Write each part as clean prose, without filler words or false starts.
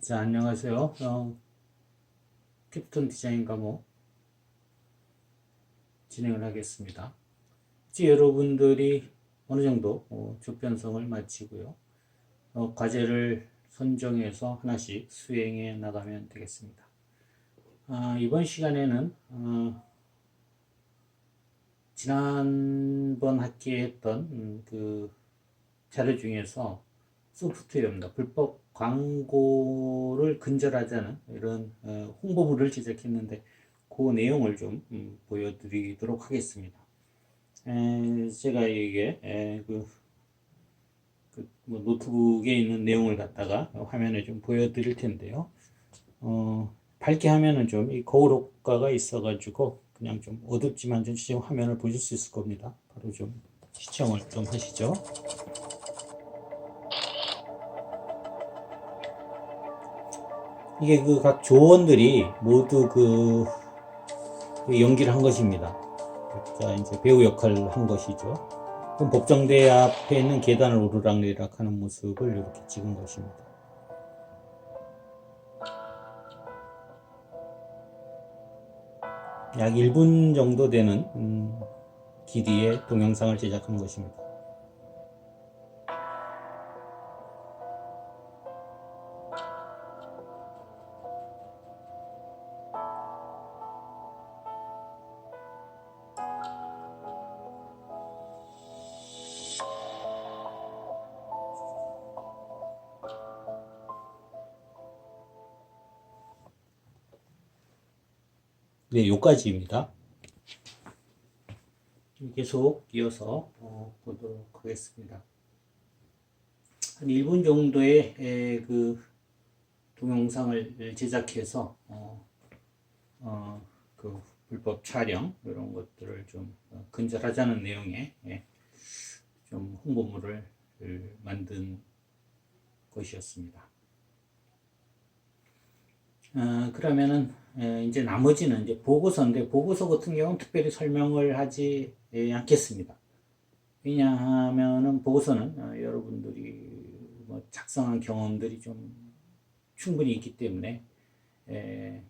자, 안녕하세요. 캡스톤 디자인 과목 진행을 하겠습니다. 이제 여러분들이 어느 정도 조편성을 마치고요. 과제를 선정해서 하나씩 수행해 나가면 되겠습니다. 이번 시간에는 지난번 학기에 했던 그 자료 중에서 소프트웨어입니다. 불법 광고를 근절하자는 이런 홍보물을 제작했는데 그 내용을 좀 보여드리도록 하겠습니다. 제가 이게 뭐 노트북에 있는 내용을 갖다가 화면에 좀 보여드릴 텐데요. 밝게 하면은 좀 이 거울 효과가 있어가지고 그냥 좀 어둡지만 좀 시청 화면을 보실 수 있을 겁니다. 바로 좀 시청을 좀 하시죠. 이게 그 각 조원들이 모두 그 연기를 한 것입니다. 그러니까 이제 배우 역할을 한 것이죠. 그럼 법정대 앞에 있는 계단을 오르락내리락 하는 모습을 이렇게 찍은 것입니다. 약 1분 정도 되는 길이의 동영상을 제작한 것입니다. 네, 요까지입니다. 계속 이어서 보도록 하겠습니다. 한 1분 정도의 그 동영상을 제작해서 그 불법 촬영 이런 것들을 좀 근절하자는 내용의 좀 홍보물을 만든 것이었습니다. 그러면은 이제 나머지는 이제 보고서인데 보고서 같은 경우는 특별히 설명을 하지 않겠습니다. 왜냐하면은 보고서는 여러분들이 뭐 작성한 경험들이 좀 충분히 있기 때문에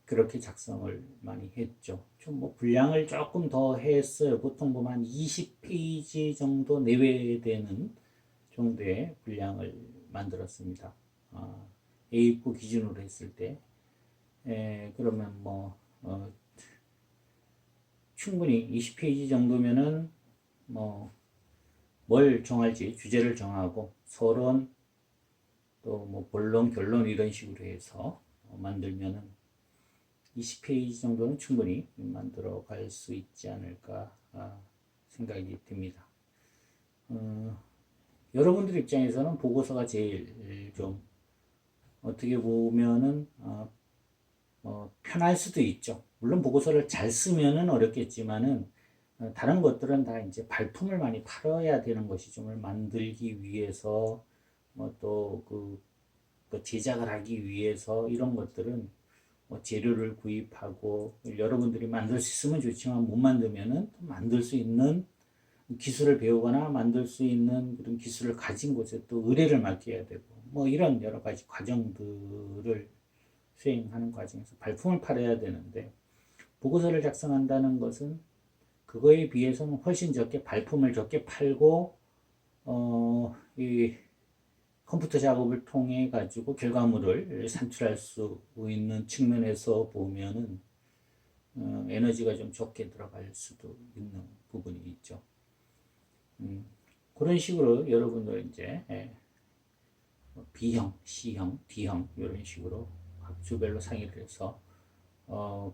그렇게 작성을 많이 했죠. 좀 뭐 분량을 조금 더 했어요. 보통 보면 한 20페이지 정도 내외되는 정도의 분량을 만들었습니다. A4 기준으로 했을 때 그러면 뭐 충분히 20페이지 정도면은 뭐 뭘 정할지 주제를 정하고 서론 또 뭐 본론 결론 이런 식으로 해서 만들면은 20페이지 정도는 충분히 만들어 갈 수 있지 않을까 생각이 듭니다. 여러분들 입장에서는 보고서가 제일 좀 어떻게 보면은 편할 수도 있죠. 물론 보고서를 잘 쓰면은 어렵겠지만은 다른 것들은 다 이제 발품을 많이 팔아야 되는 것이죠. 만들기 위해서 뭐또그 제작을 하기 위해서 이런 것들은 뭐 재료를 구입하고 여러분들이 만들 수 있으면 좋지만 못 만들면은 만들 수 있는 기술을 배우거나 만들 수 있는 그런 기술을 가진 곳에 또 의뢰를 맡겨야 되고 뭐 이런 여러 가지 과정들을 수행하는 과정에서 발품을 팔아야 되는데 보고서를 작성한다는 것은 그거에 비해서는 훨씬 적게 발품을 적게 팔고 이 컴퓨터 작업을 통해 가지고 결과물을 산출할 수 있는 측면에서 보면은 에너지가 좀 적게 들어갈 수도 있는 부분이 있죠. 그런 식으로 여러분들 이제 B형, C형, D형 이런 식으로 학주별로 상의를 해서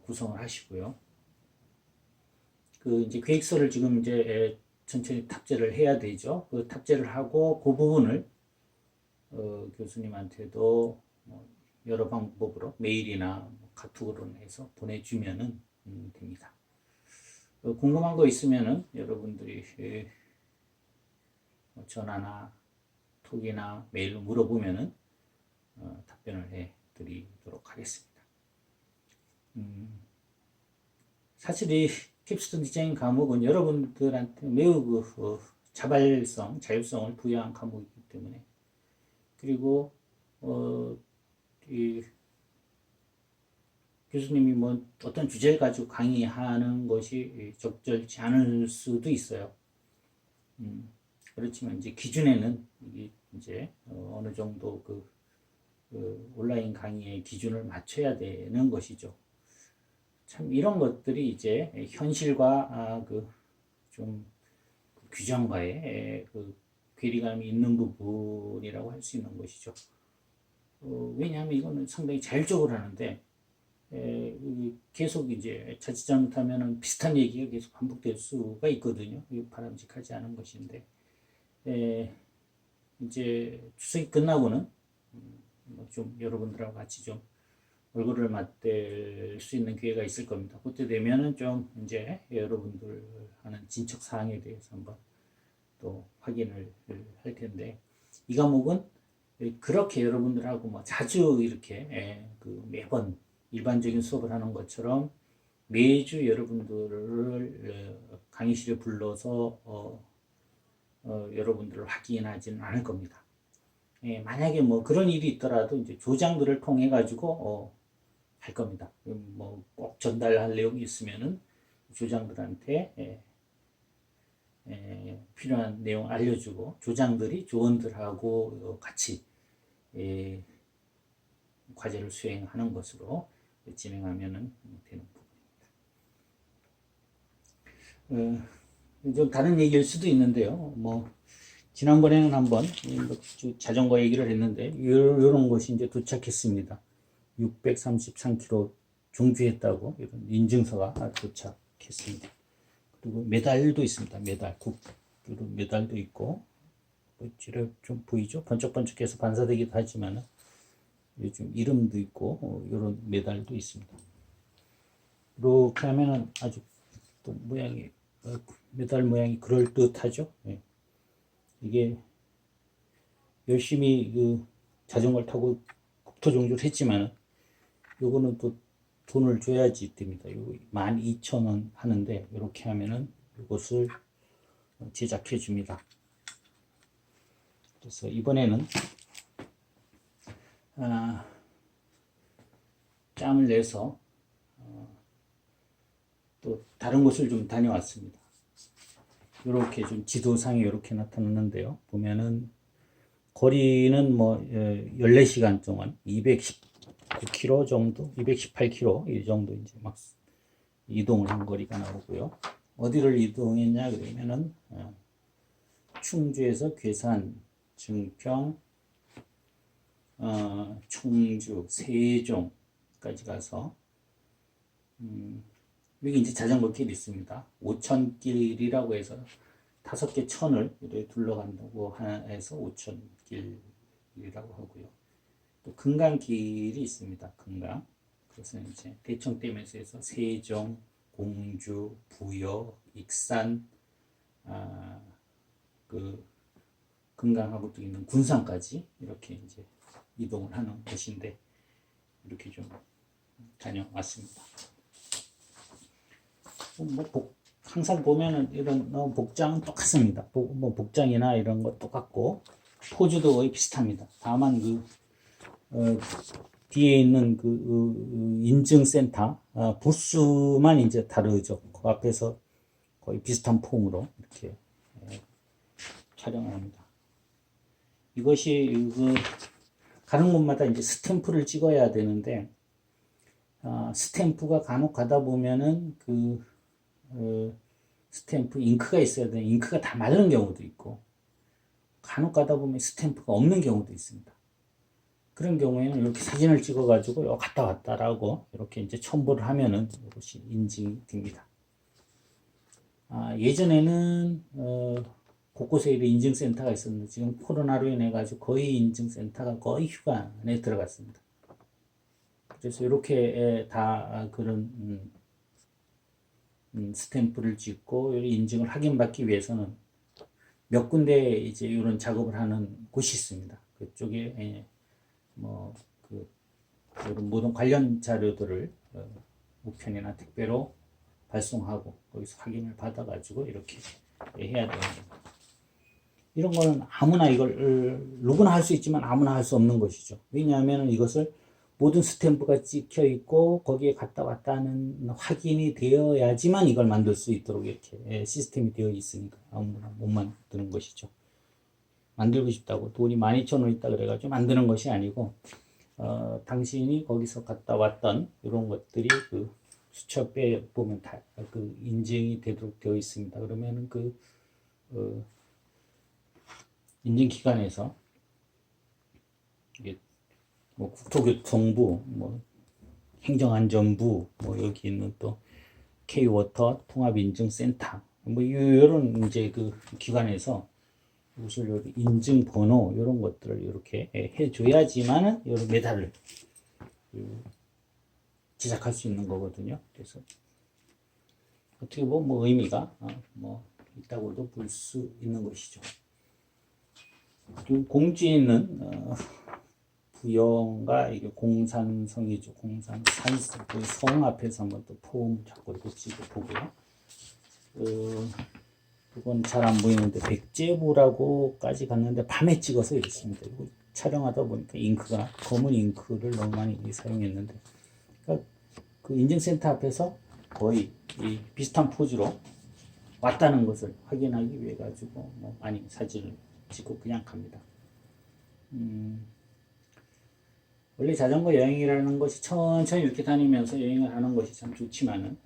구성을 하시고요. 그 이제 계획서를 지금 이제 천천히 탑재를 해야 되죠. 그 탑재를 하고 그 부분을 교수님한테도 뭐 여러 방법으로 메일이나 카톡으로 해서 보내주면은 됩니다. 궁금한 거 있으면은 여러분들이 전화나 톡이나 메일로 물어보면은 답변을 해 드리도록 하겠습니다. 사실 이 캡스톤 디자인 과목은 여러분들한테 매우 자발성, 자율성을 부여한 과목이기 때문에 그리고 교수님이 뭐 어떤 주제를 가지고 강의하는 것이 적절치 않을 수도 있어요. 그렇지만 이제 기준에는 이제 어느 정도 그 온라인 강의의 기준을 맞춰야 되는 것이죠. 참 이런 것들이 이제 현실과 그좀 규정과의 그 괴리감이 있는 부분이라고 할 수 있는 것이죠. 왜냐하면 이거는 상당히 자율적으로 하는데 계속 이제 자칫 잘못하면 비슷한 얘기가 계속 반복될 수가 있거든요. 바람직하지 않은 것인데 이제 추석이 끝나고는 좀 여러분들하고 같이 좀 얼굴을 맞댈 수 있는 기회가 있을 겁니다. 그때 되면은 좀 이제 여러분들 하는 진척 사항에 대해서 한번 또 확인을 할 텐데 이 과목은 그렇게 여러분들하고 뭐 자주 이렇게 그 매번 일반적인 수업을 하는 것처럼 매주 여러분들을 강의실에 불러서 여러분들을 확인하지는 않을 겁니다. 만약에 뭐 그런 일이 있더라도 이제 조장들을 통해 가지고 할 겁니다. 뭐 꼭 전달할 내용이 있으면은 조장들한테 필요한 내용 알려주고 조장들이 조원들하고 같이 과제를 수행하는 것으로 진행하면 되는 부분입니다. 좀 다른 얘기일 수도 있는데요. 뭐 지난번에는 한번 자전거 얘기를 했는데 이런 것이 이제 도착했습니다. 633km 종주했다고 이런 인증서가 도착했습니다. 그리고 메달도 있습니다. 메달, 국교로 메달도 있고, 좀 보이죠? 번쩍번쩍해서 반사되기도 하지만 요즘 이름도 있고 이런 메달도 있습니다. 이렇게 하면은 아주 또 모양이 메달 모양이 그럴 듯하죠. 예. 이게 열심히 그 자전거를 타고 국토 종주를 했지만 요거는 또 돈을 줘야지 됩니다. 요거 12,000원 하는데 이렇게 하면은 이것을 제작해 줍니다. 그래서 이번에는 짬을 내서 또 다른 곳을 좀 다녀왔습니다. 이렇게 좀 지도상에 이렇게 나타났는데요. 보면은 거리는 뭐 14시간 동안 219km 정도, 218km 이 정도 이제 막 이동을 한 거리가 나오고요. 어디를 이동했냐 그러면은 충주에서 괴산, 증평, 충주, 세종까지 가서 여기 이제 자전거 길이 있습니다. 5,000길이라고 해서 5개 천을 이렇게 둘러간다고 해서 5,000길이라고 하고요. 또 금강길이 있습니다. 금강. 그래서 이제 대청댐에서 해서 세종, 공주, 부여, 익산, 그 금강하고 또 있는 군산까지 이렇게 이제 이동을 하는 곳인데 이렇게 좀 다녀왔습니다. 뭐 항상 보면은 이런 복장은 똑같습니다. 뭐 복장이나 이런 거 똑같고 포즈도 거의 비슷합니다. 다만 뒤에 있는 인증센터 부스만 이제 다르죠. 그 앞에서 거의 비슷한 폼으로 이렇게 촬영을 합니다. 이것이 가는 곳마다 이제 스탬프를 찍어야 되는데 스탬프가 간혹 가다 보면은 스탬프 잉크가 있어야 되는 잉크가 다 마른 경우도 있고 간혹 가다 보면 스탬프가 없는 경우도 있습니다. 그런 경우에는 이렇게 사진을 찍어 가지고 갔다 왔다라고 이렇게 이제 첨부를 하면은 이것이 인증이 됩니다. 예전에는 곳곳에 이런 인증센터가 있었는데 지금 코로나로 인해 가지고 거의 인증센터가 거의 휴관에 들어갔습니다. 그래서 이렇게 다 그런 스탬프를 찍고 인증을 확인받기 위해서는 몇 군데 이제 이런 작업을 하는 곳이 있습니다. 그쪽에 이런 모든 관련 자료들을 우편이나 택배로 발송하고 거기서 확인을 받아가지고 이렇게 해야 되는 겁니다. 이런 거는 아무나 누구나 할 수 있지만 아무나 할 수 없는 것이죠. 왜냐하면 이것을 모든 스탬프가 찍혀 있고 거기에 갔다 왔다는 확인이 되어야지만 이걸 만들 수 있도록 이렇게 시스템이 되어 있으니까 아무나 못 만드는 것이죠. 만들고 싶다고 돈이 12,000원 있다 그래가지고 만드는 것이 아니고 당신이 거기서 갔다 왔던 이런 것들이 그 수첩에 보면 다 그 인증이 되도록 되어 있습니다. 그러면은 그 인증기관에서 이게 뭐 국토교통부, 뭐 행정안전부, 뭐 여기 있는 또 K워터 통합인증센터, 뭐 이런 이제 그 기관에서 무슨 인증번호 이런 것들을 이렇게 해줘야지만은 이런 메달을 제작할 수 있는 거거든요. 그래서 어떻게 보면 뭐 의미가 뭐 있다고도 볼 수 있는 것이죠. 그리고 공주에 있는 부여가 이게 공산성이죠. 공산산성. 그 성 앞에서 한번 또 포음 잡고 이렇게 찍어보고요. 그건 잘 안 보이는데 백제부라고까지 갔는데 밤에 찍어서 이렇습니다. 이거 촬영하다 보니까 잉크가 검은 잉크를 너무 많이 사용했는데 그러니까 그 인증센터 앞에서 거의 이 비슷한 포즈로 왔다는 것을 확인하기 위해 가지고 뭐 많이 사진을 찍고 그냥 갑니다. 원래 자전거 여행이라는 것이 천천히 이렇게 다니면서 여행을 하는 것이 참 좋지만은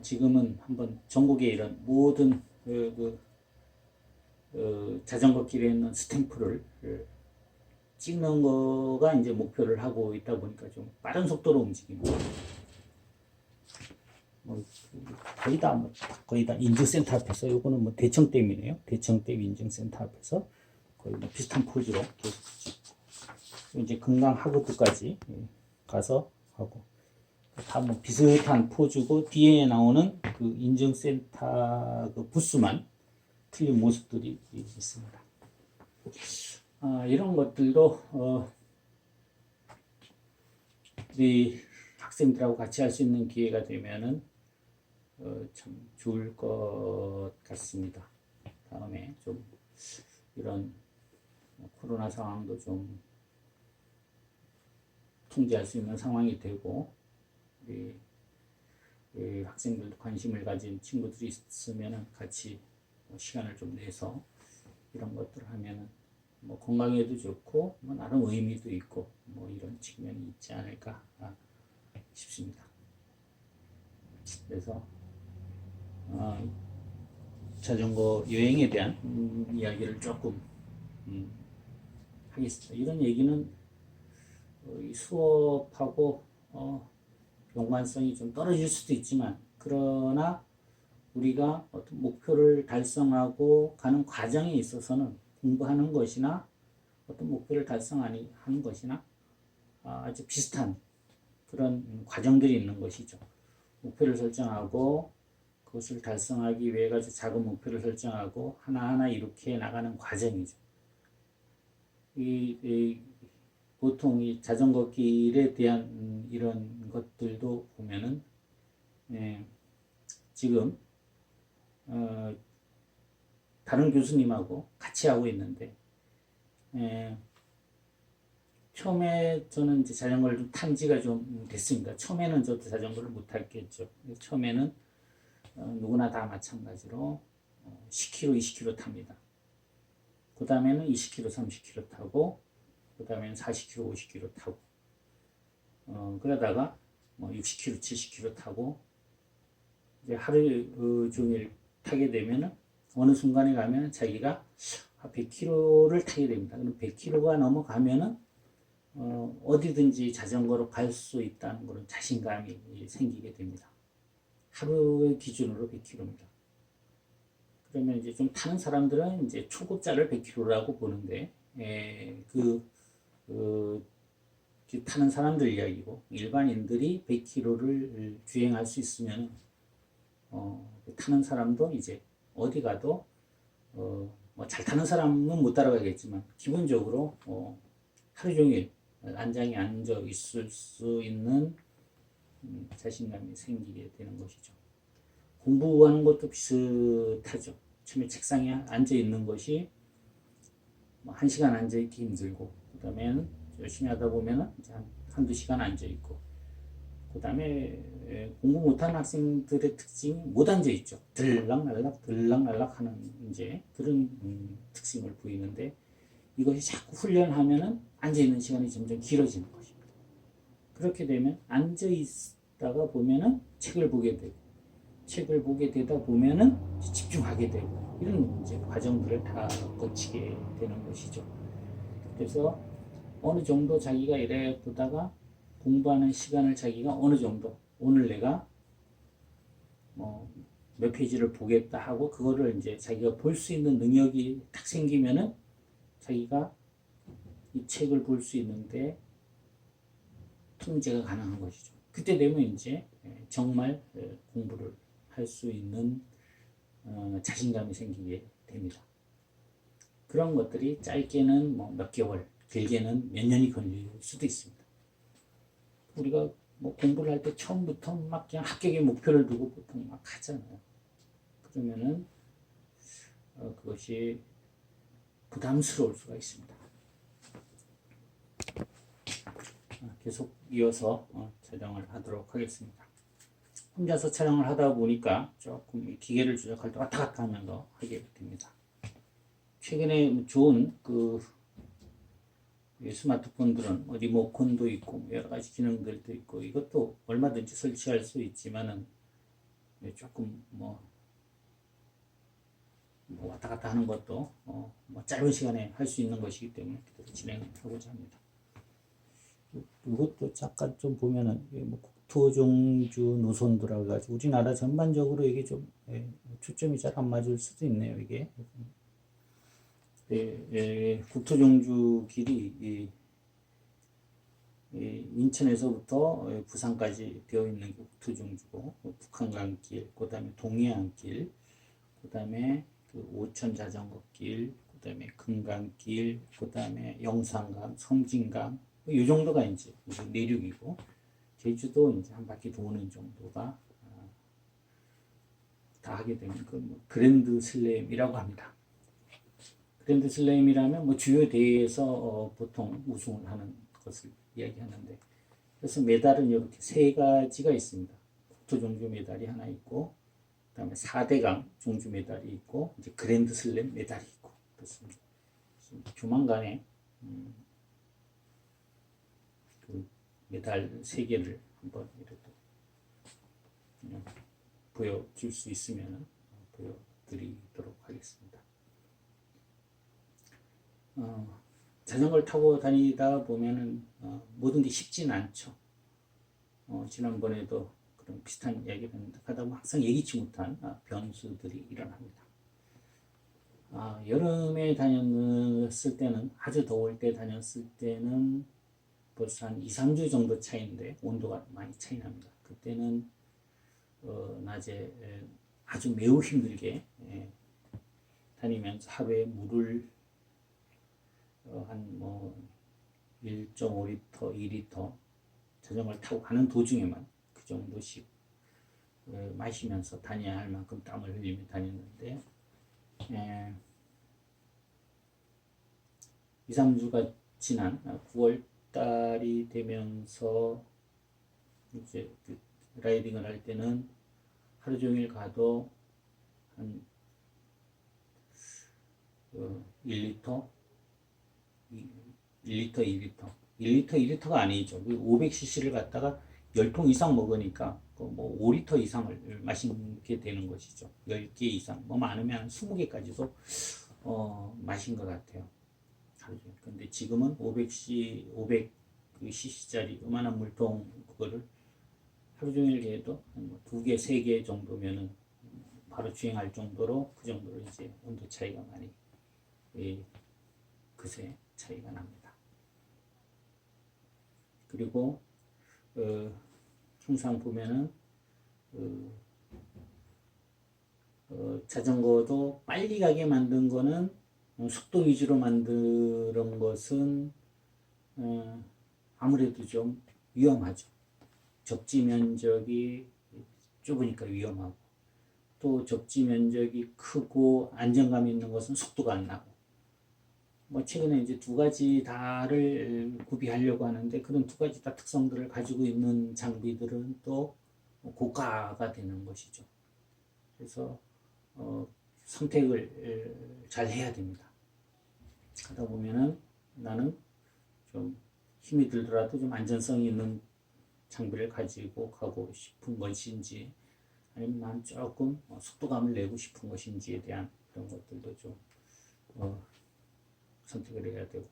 지금은 한번 전국에 이런 모든 자전거 길에 있는 스탬프를 찍는 거가 이제 목표를 하고 있다 보니까 좀 빠른 속도로 움직입니다. 뭐 거의 다 인증센터 앞에서 요거는 뭐 대청댐이네요. 대청댐 인증센터 앞에서 거의 뭐 비슷한 포즈로 계속 찍고 이제 금강 하구도까지 가서 하고 다 뭐 비슷한 포즈고 뒤에 나오는 그 인증센터 그 부스만 틀린 모습들이 있습니다. 이런 것들도 우리 학생들하고 같이 할 수 있는 기회가 되면은 참 좋을 것 같습니다. 다음에 좀 이런 코로나 상황도 좀 통제할 수 있는 상황이 되고 우리 학생들도 관심을 가진 친구들이 있으면 같이 시간을 좀 내서 이런 것들을 하면은 뭐 건강에도 좋고 뭐 나름 의미도 있고 뭐 이런 측면이 있지 않을까 싶습니다. 그래서 자전거 여행에 대한 이야기를 조금 하겠습니다. 이런 얘기는 이 수업하고 연관성이 좀 떨어질 수도 있지만 그러나 우리가 어떤 목표를 달성하고 가는 과정에 있어서는 공부하는 것이나 어떤 목표를 달성하는 것이나 아주 비슷한 그런 과정들이 있는 것이죠. 목표를 설정하고 그것을 달성하기 위해 가지고 작은 목표를 설정하고 하나하나 이렇게 나가는 과정이죠. 보통 이 자전거 길에 대한 이런 것들도 보면은 지금 다른 교수님하고 같이 하고 있는데 처음에 저는 이제 자전거를 좀 탄 지가 좀 됐습니다. 처음에는 저도 자전거를 못 탔겠죠. 처음에는 누구나 다 마찬가지로 10km, 20km 탑니다. 그 다음에는 20km, 30km 타고 그 다음에는 40km, 50km 타고 그러다가 뭐 60km, 70km 타고 이제 하루 종일 타게 되면은 어느 순간에 가면 자기가 100km를 타게 됩니다. 그럼 100km가 넘어가면은 어디든지 자전거로 갈 수 있다는 그런 자신감이 생기게 됩니다. 하루의 기준으로 100km입니다. 그러면 이제 좀 타는 사람들은 이제 초급자를 100km라고 보는데 타는 사람들 이야기고 일반인들이 100km를 주행할 수 있으면 타는 사람도 이제 어디 가도 뭐 잘 타는 사람은 못 따라가겠지만 기본적으로 하루 종일 안장에 앉아 있을 수 있는 자신감이 생기게 되는 것이죠. 공부하는 것도 비슷하죠. 처음에 책상에 앉아 있는 것이 뭐 1시간 앉아 있기 힘들고, 그 다음에는 열심히 하다 보면은 이제 한두 시간 앉아 있고, 그 다음에 공부 못하는 학생들의 특징이 못 앉아 있죠. 들락날락 들락날락 하는 이제 그런 특징을 보이는데, 이것이 자꾸 훈련하면은 앉아 있는 시간이 점점 길어지는 것입니다. 그렇게 되면 앉아 있다가 보면은 책을 보게 되고, 책을 보게 되다 보면은 집중하게 되고, 이런 이제 과정들을 다 거치게 되는 것이죠. 그래서 어느 정도 자기가 이래 보다가 공부하는 시간을 자기가 어느 정도, 오늘 내가 뭐 몇 페이지를 보겠다 하고 그거를 이제 자기가 볼 수 있는 능력이 딱 생기면은 자기가 이 책을 볼 수 있는데 통제가 가능한 것이죠. 그때 되면 이제 정말 공부를 할 수 있는 자신감이 생기게 됩니다. 그런 것들이 짧게는 뭐 몇 개월, 길게는 몇 년이 걸릴 수도 있습니다. 우리가 뭐 공부를 할 때 처음부터 막 그냥 합격의 목표를 두고 보통 막 하잖아요. 그러면은 그것이 부담스러울 수가 있습니다. 계속 이어서 촬영을 하도록 하겠습니다. 혼자서 촬영을 하다 보니까 조금 기계를 조작할 때 왔다 갔다 하면서 하게 됩니다. 최근에 좋은 그 스마트폰들은 리모컨도 있고 여러 가지 기능들도 있고, 이것도 얼마든지 설치할 수 있지만은 조금 뭐 왔다 갔다 하는 것도 뭐 짧은 시간에 할 수 있는 것이기 때문에 그대로 진행하고자 합니다. 이것도 잠깐 좀 보면은 뭐 국토종주 노선도라고 해가지고 우리나라 전반적으로 이게 좀 초점이 잘 안 맞을 수도 있네요. 이게 국토종주 길이 인천에서부터 부산까지 되어 있는 국토종주고, 북한강길, 그 다음에 동해안길, 그 다음에 그 오천 자전거길, 그 다음에 금강길, 그 다음에 영산강, 섬진강, 이 정도가 이제 내륙이고, 제주도 이제 한 바퀴 도는 정도가 다 하게 되면 그 그랜드 슬램이라고 합니다. 그랜드 슬램이라면 뭐 주요 대회에서 보통 우승을 하는 것을 이야기하는데, 그래서 메달은 이렇게 세 가지가 있습니다. 국토종주 메달이 하나 있고, 그다음에 4대강 종주 메달이 있고, 이제 그랜드 슬램 메달이 있고 그렇습니다. 조만간에 그 메달 3개를 한번 이렇게 보여줄 수 있으면 보여드리도록 하겠습니다. 자전거를 타고 다니다 보면은 모든 게 쉽지는 않죠. 지난번에도 그런 비슷한 이야기를 했는데, 하다 보면 항상 예기치 못한 변수들이 일어납니다. 여름에 다녔을 때는, 아주 더울 때 다녔을 때는 벌써 한 2, 3주 정도 차이인데 온도가 많이 차이 납니다. 그때는 낮에 아주 매우 힘들게 다니면서 하루에 물을 한 뭐 1.5리터, 2리터 자전거를 타고 가는 도중에만 그 정도씩 마시면서 다녀야 할 만큼 땀을 흘리며 다녔는데, 2, 3주가 지난 9월 달이 되면서 이제 라이딩을 할 때는 하루 종일 가도 한 1리터, 2리터, 2리터가 아니죠. 500cc를 갖다가 10통 이상 먹으니까 뭐 5리터 이상을 마시게 되는 것이죠. 10개 이상, 뭐 많으면 20개까지도 마신 것 같아요. 근데 지금은 500cc짜리 요만한 물통 그거를 하루 종일 해도 한 2개, 3개 정도면은 바로 주행할 정도로, 그 정도로 이제 온도 차이가 많이 그새 차이가 납니다. 그리고 항상 보면은 자전거도 빨리 가게 만든 거는, 속도 위주로 만든 것은 아무래도 좀 위험하죠. 접지 면적이 좁으니까 위험하고, 또 접지 면적이 크고 안정감 있는 것은 속도가 안 나고, 뭐 최근에 이제 두 가지 다를 구비하려고 하는데 그런 두 가지 다 특성들을 가지고 있는 장비들은 또 고가가 되는 것이죠. 그래서 선택을 잘 해야 됩니다. 하다 보면은 나는 좀 힘이 들더라도 좀 안전성이 있는 장비를 가지고 가고 싶은 것인지 아니면 난 조금 속도감을 내고 싶은 것인지에 대한 그런 것들도 좀 선택을 해야 되고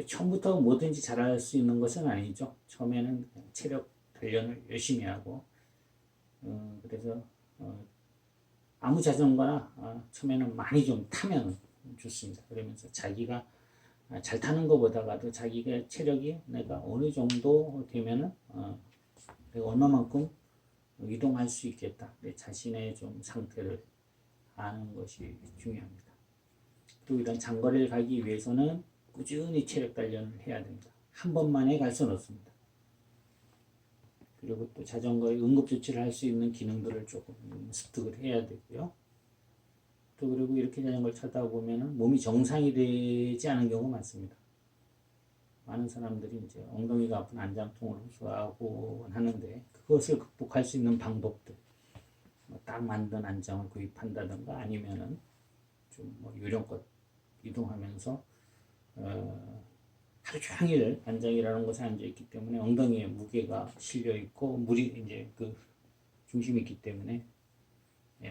처음부터 뭐든지 잘할 수 있는 것은 아니죠. 처음에는 체력 단련을 열심히 하고 그래서 아무 자전거나 처음에는 많이 좀 타면 좋습니다. 그러면서 자기가 잘 타는 것보다도 자기가 체력이 내가 어느 정도 되면은 내가 얼마만큼 이동할 수 있겠다. 내 자신의 좀 상태를 아는 것이 중요합니다. 그리고 이런 장거리를 가기 위해서는 꾸준히 체력 단련을 해야 됩니다. 한 번만에 갈 수는 없습니다. 그리고 또 자전거에 응급조치를 할 수 있는 기능들을 조금 습득을 해야 되고요. 또 그리고 이렇게 자전거를 타다 보면 몸이 정상이 되지 않은 경우가 많습니다. 많은 사람들이 이제 엉덩이가 아픈 안장통을 호소하고 하는데 그것을 극복할 수 있는 방법들 딱 만든 안장을 구입한다든가 아니면은 좀 뭐 요령 것 이동하면서 하루 종일 안장이라는 곳에 앉아 있기 때문에 엉덩이에 무게가 실려 있고 물이 이제 그 중심이 있기 때문에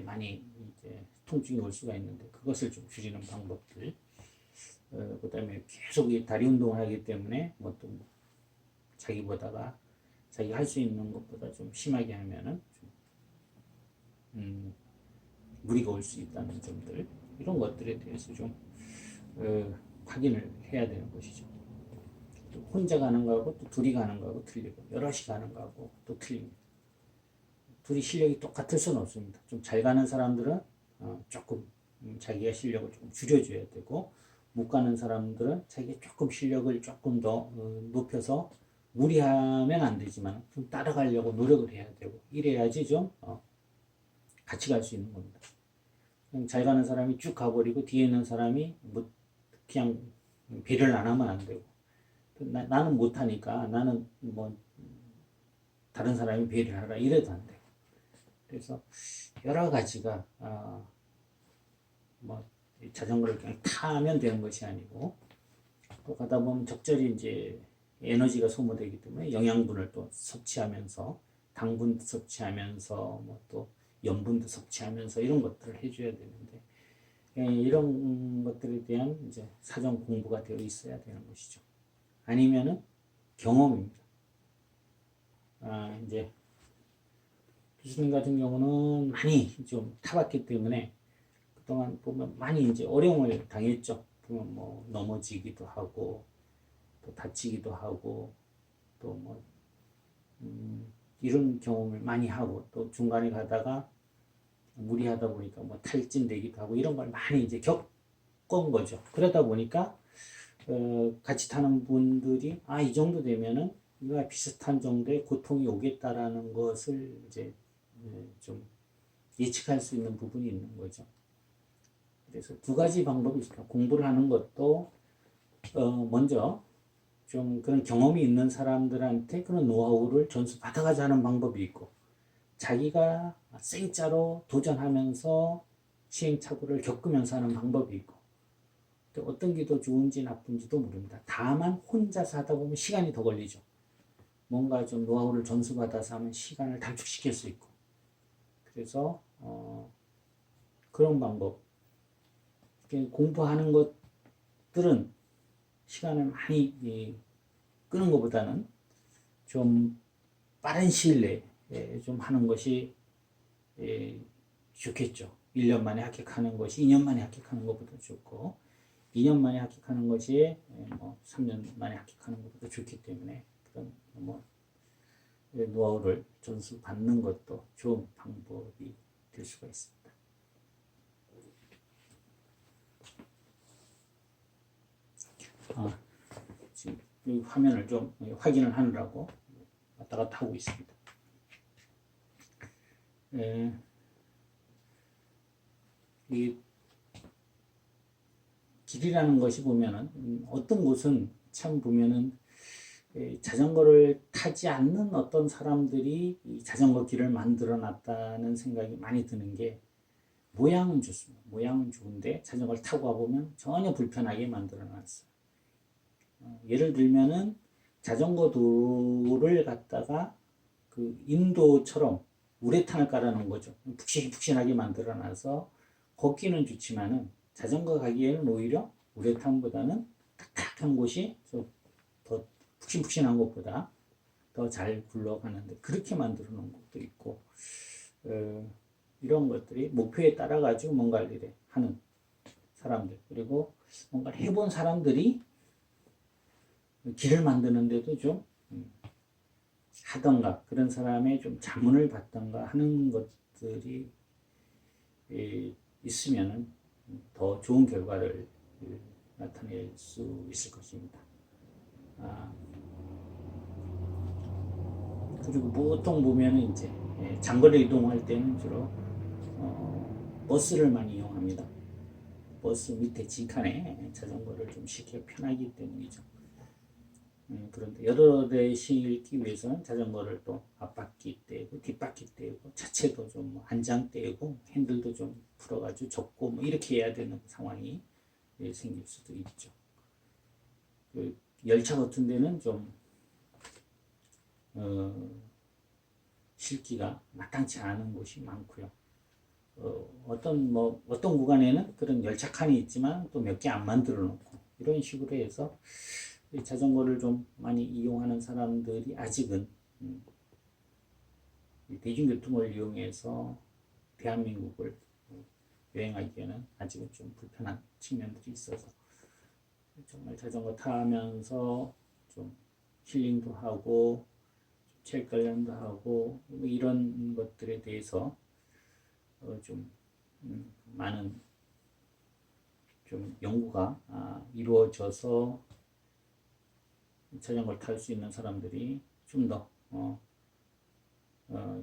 많이 이제 통증이 올 수가 있는데 그것을 좀 줄이는 방법들 그다음에 계속 이 다리 운동을 하기 때문에 뭐또 자기보다가 자기가 할 수 있는 것보다 좀 심하게 하면은 좀 무리가 올 수 있다는 점들 이런 것들에 대해서 좀 확인을 해야 되는 것이죠. 또 혼자 가는 거하고 또 둘이 가는 거하고 틀리고 여럿이 가는 거하고 또 틀립니다. 둘이 실력이 똑같을 수는 없습니다. 좀 잘 가는 사람들은 조금 자기가 실력을 좀 줄여줘야 되고 못 가는 사람들은 자기가 조금 실력을 조금 더 높여서 무리하면 안 되지만 좀 따라가려고 노력을 해야 되고 이래야지 좀 같이 갈 수 있는 겁니다. 그냥 잘 가는 사람이 쭉 가버리고 뒤에 있는 사람이 뭐 그냥 배려를 안 하면 안 되고 나는 못하니까 나는 뭐 다른 사람이 배려를 하라 이래도 안 돼요. 그래서 여러 가지가 뭐 자전거를 그냥 타면 되는 것이 아니고 또 가다 보면 적절히 이제 에너지가 소모되기 때문에 영양분을 또 섭취하면서 당분도 섭취하면서 뭐 또 염분도 섭취하면서 이런 것들을 해줘야 되는데 이런 것들에 대한 이제 사전 공부가 되어 있어야 되는 것이죠. 아니면은 경험입니다. 이제 교수님 같은 경우는 많이 좀 타봤기 때문에 그동안 보면 많이 이제 어려움을 당했죠. 보면 뭐 넘어지기도 하고 또 다치기도 하고 또 뭐 이런 경험을 많이 하고 또 중간에 가다가 무리하다 보니까 뭐 탈진되기도 하고 이런 걸 많이 이제 겪은 거죠. 그러다 보니까 같이 타는 분들이 이 정도 되면은 이와 비슷한 정도의 고통이 오겠다라는 것을 이제 좀 예측할 수 있는 부분이 있는 거죠. 그래서 두 가지 방법이 있습니다. 공부를 하는 것도 먼저 좀 그런 경험이 있는 사람들한테 그런 노하우를 전수 받아가자 하는 방법이 있고 자기가 생짜로 도전하면서 시행착오를 겪으면서 하는 방법이 있고 또 어떤 게 더 좋은지 나쁜지도 모릅니다. 다만 혼자서 하다 보면 시간이 더 걸리죠. 뭔가 좀 노하우를 전수받아서 하면 시간을 단축시킬 수 있고 그래서 그런 방법 공부하는 것들은 시간을 많이 끄는 것보다는 좀 빠른 시일 내에 좀 하는 것이 좋겠죠. 1년 만에 합격하는 것이 2년 만에 합격하는 것보다 좋고 2년 만에 합격하는 것이 뭐 3년 만에 합격하는 것보다 좋기 때문에 그런 뭐 노하우를 전수받는 것도 좋은 방법이 될 수가 있습니다. 지금 이 화면을 좀 확인을 하느라고 왔다 갔다 하고 있습니다. 이 길이라는 것이 보면은 어떤 곳은 참 보면은 자전거를 타지 않는 어떤 사람들이 이 자전거 길을 만들어 놨다는 생각이 많이 드는 게 모양은 좋습니다. 모양은 좋은데 자전거를 타고 와보면 전혀 불편하게 만들어 놨어요. 예를 들면은 자전거 도를 갖다가 그 인도처럼 우레탄을 깔아놓은 거죠. 푹신푹신하게 만들어 놔서 걷기는 좋지만은 자전거 가기에는 오히려 우레탄보다는 딱딱한 곳이 더 푹신푹신한 것보다 더 잘 굴러가는데 그렇게 만들어 놓은 것도 있고 이런 것들이 목표에 따라 가지고 뭔가를 이래 하는 사람들 그리고 뭔가 해본 사람들이 길을 만드는데도 좀 하던가 그런 사람의 좀 자문을 받던가 하는 것들이 있으면은 더 좋은 결과를 나타낼 수 있을 것입니다. 그리고 보통 보면은 이제 장거리 이동할 때는 주로 버스를 많이 이용합니다. 버스 밑에 진칸에 자전거를 좀 쉽게 편하기 때문이죠. 그런데 여러 대 실기 위해서는 자전거를 또 앞바퀴 떼고 뒷바퀴 떼고 차체도 좀 안장 떼고 핸들도 좀 풀어가지고 접고 뭐 이렇게 해야 되는 상황이 생길 수도 있죠. 그 열차 같은 데는 좀 실기가 마땅치 않은 곳이 많고요. 어떤 구간에는 그런 열차 칸이 있지만 또 몇 개 안 만들어 놓고 이런 식으로 해서 자전거를 좀 많이 이용하는 사람들이 아직은 대중교통을 이용해서 대한민국을 여행하기에는 아직은 좀 불편한 측면들이 있어서 정말 자전거 타면서 좀 힐링도 하고 책 관련도 하고 이런 것들에 대해서 좀 많은 좀 연구가 이루어져서 자전거를 탈 수 있는 사람들이 좀 더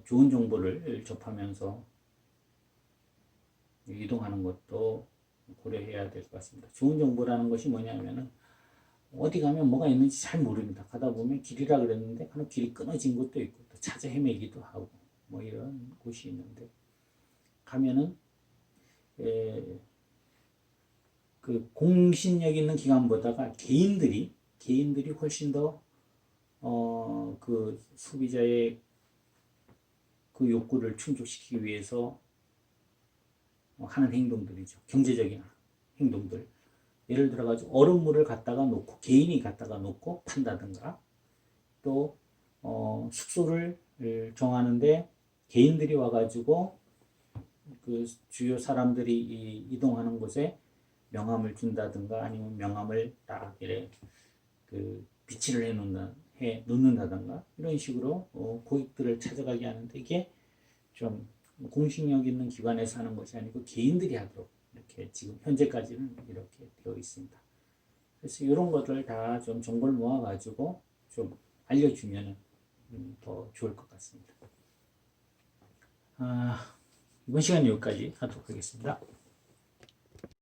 좋은 정보를 접하면서 이동하는 것도 고려해야 될 것 같습니다. 좋은 정보라는 것이 뭐냐면은 어디 가면 뭐가 있는지 잘 모릅니다. 가다 보면 길이라 그랬는데 간혹 길이 끊어진 곳도 있고 또 찾아 헤매기도 하고 뭐 이런 곳이 있는데 가면은 그 공신력 있는 기관보다가 개인들이 훨씬 더 그 소비자의 그 욕구를 충족시키기 위해서 하는 행동들이죠. 경제적인 행동들. 예를 들어가지고 얼음물을 갖다가 놓고 개인이 갖다가 놓고 판다든가 또 숙소를 정하는데 개인들이 와가지고 그 주요 사람들이 이동하는 곳에 명함을 준다든가 아니면 명함을 딱 이렇게 그 비치를 해 놓는다든가 이런 식으로 고객들을 찾아가게 하는데 이게 좀 공신력 있는 기관에서 하는 것이 아니고 개인들이 하도록 이렇게 지금 현재까지는 이렇게 되어 있습니다. 그래서 이런 것들 다 좀 정보를 모아가지고 좀 알려주면 더 좋을 것 같습니다. 이번 시간 여기까지 하도록 하겠습니다.